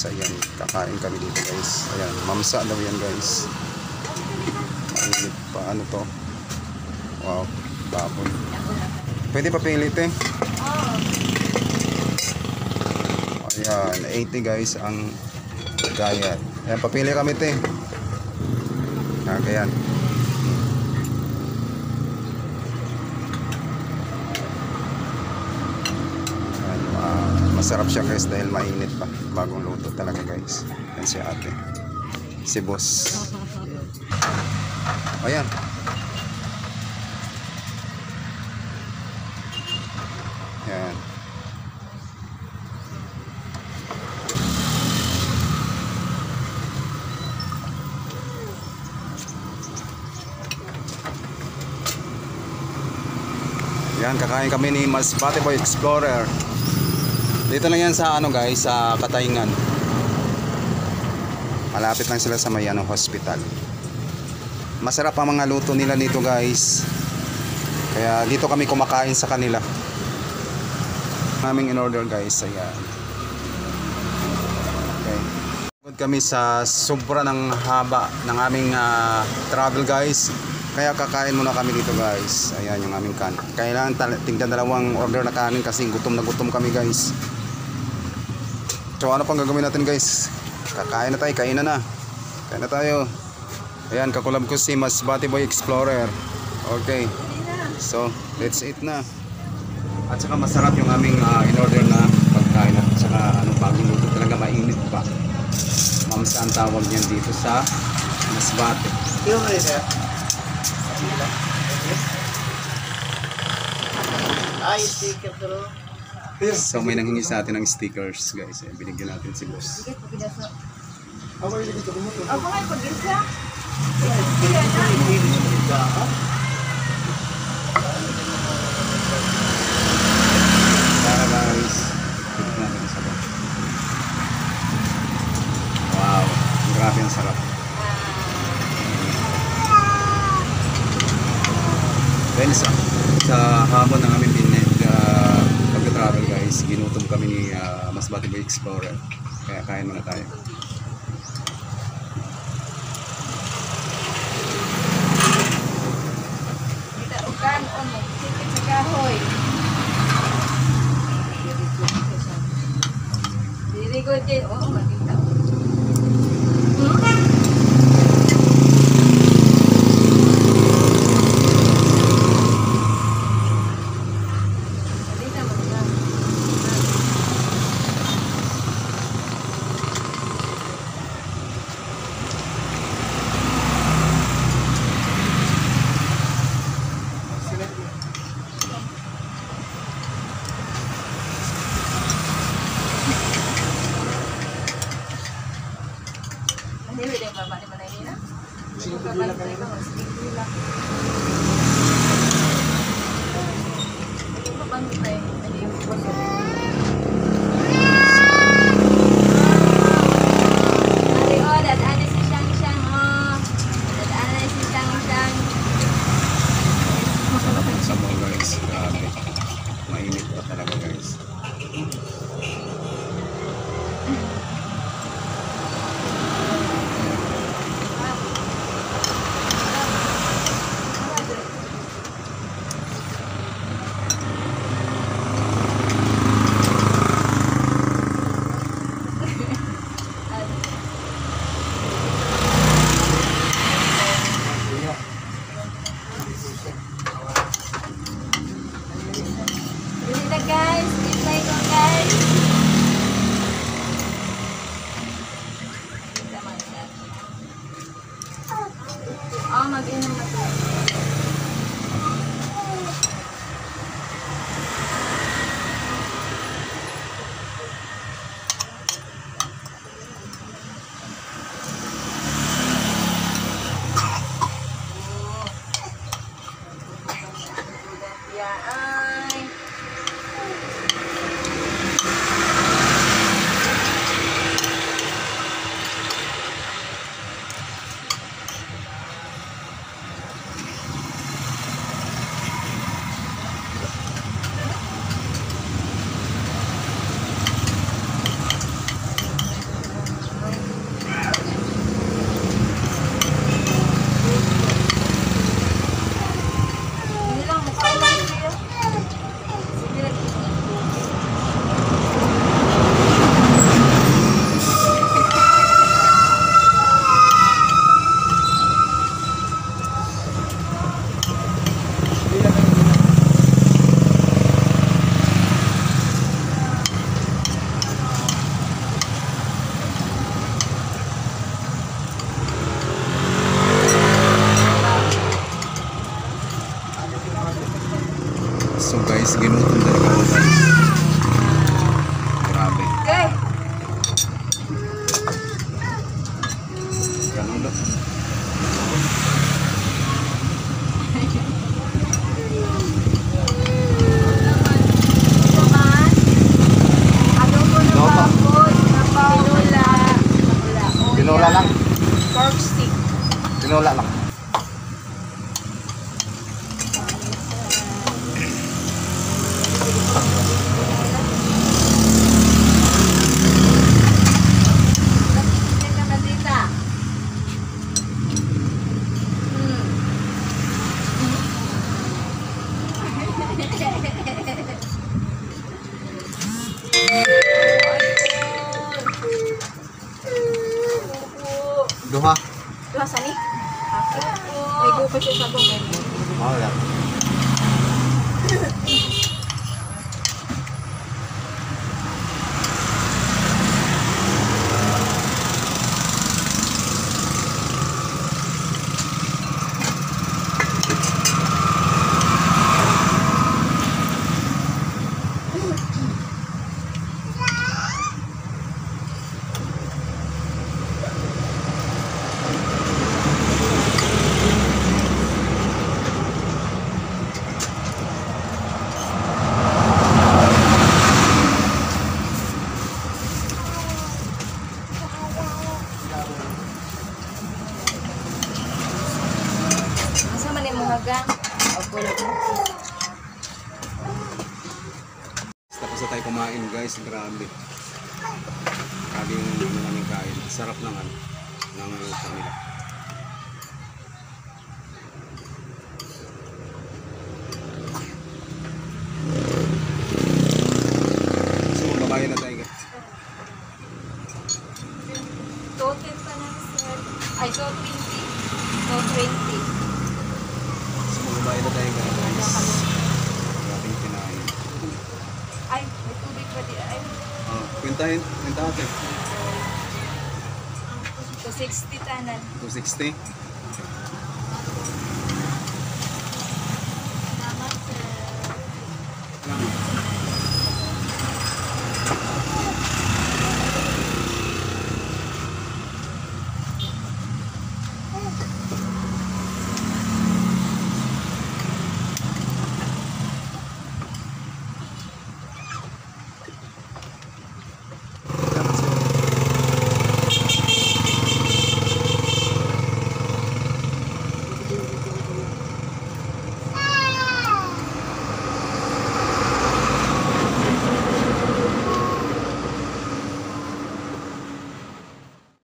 guys. Ayan, kakain kami dito guys. Ayan, mamsa daw yan guys. Mainit pa, ano to? Wow, baboy. Pwede pa pilit eh. Ayan, 80 guys ang gayat. Ayan, papili kami te. Ayan. Masarap siya guys dahil mainit pa. Bagong luto talaga guys. Yan si ate. Si boss. Ayan. Ayan. Ayan, kakain kami ni Masbate Boy Explorer. Dito lang yan sa ano guys, sa Katayngan. Malapit lang sila sa may hospital. Masarap ang mga luto nila dito guys. Kaya dito kami kumakain sa kanila. Naming in order guys, ayan. Okay. Pagod kami sa sobra ng haba ng aming travel guys. Kaya kakain muna kami dito guys. Ayan yung aming kan. Kailangan tingnan dalawang order na kanin kasi gutom na gutom kami guys. So ano pang gagawin natin guys? Kakain na tayo, kainan na. Kain na tayo. Ayan, kakulab ko si Masbate Boy Explorer. Okay. So, let's eat na. At saka masarap yung aming in-order na pagkain. At saka bagong luto talaga, mainit pa. Mamsa ang tawag niyan dito sa Masbate. Yung sir? Ay, sticker to. So may nanghingi sa atin ng stickers guys. Binigyan natin si boss. Ako ay dito mo to. Ako ay pag-isa. Tara guys. Tignan natin ang sarap. Wow, grabe ang sarap. Then sa hamon ng aming pag-travel guys, ginutom kami ni Masbate Boy Explorer. Kaya kain muna tayo. Kita ukan ono, sikit sa kahoy. Dili ko din, makita. Hindi, pwede yung baba ni Manay Nina. Sige, pwede lang kayo. Sige, lang. Ito pa bang tayo? Hindi yung boso. Ate, dadaan na si Shang-Shang, dadaan na si Shang-Shang. Sa mga guys, grabe. Mainit pa talaga guys. ulo. Tinola lang. Pork stick. Tinola lang. Duha. Duha sani? May gupit yung sabong. Oh, lang. Asa man yung mga gang? Opo lang. Tapos na tayo kumain guys, grabe. Grabe yung ano namin kain. Sarap naman ng luto nila. So magbabayad na tayo guys. Total pa na sir. Ay, 220. 220. So magbabayad na tayo guys. Grabe kinain. Ay, may tubig pa di. Ay, Kwentahin natin. 260 tanan. 260.